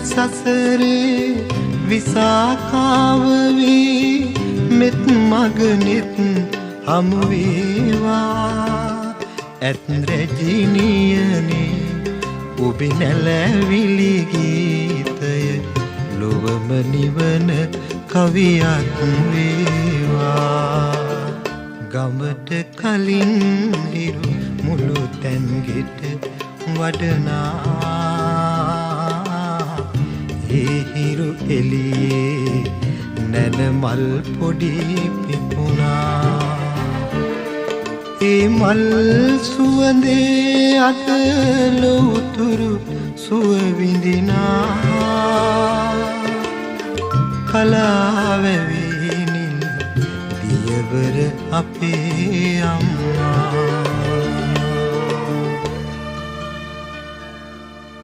සසරේ විසාකාව වී මෙත් මගනෙත් හමු වේවා ඇත් රැජිනියනේ ඔබේ නැලවිලි ගීතය ලොවම නිවන කවියක් වේවා ගමට කලින් හිරු මුළු තැන්ගෙට වඩනා ඒ හිරු එළියේ නැන මල් පොඩි පිපුණා ඒ මල් සුවඳේ අත ලොවුතුරු සුව විඳිනා කලාවැවිනින් දියවර අපේ අම්මා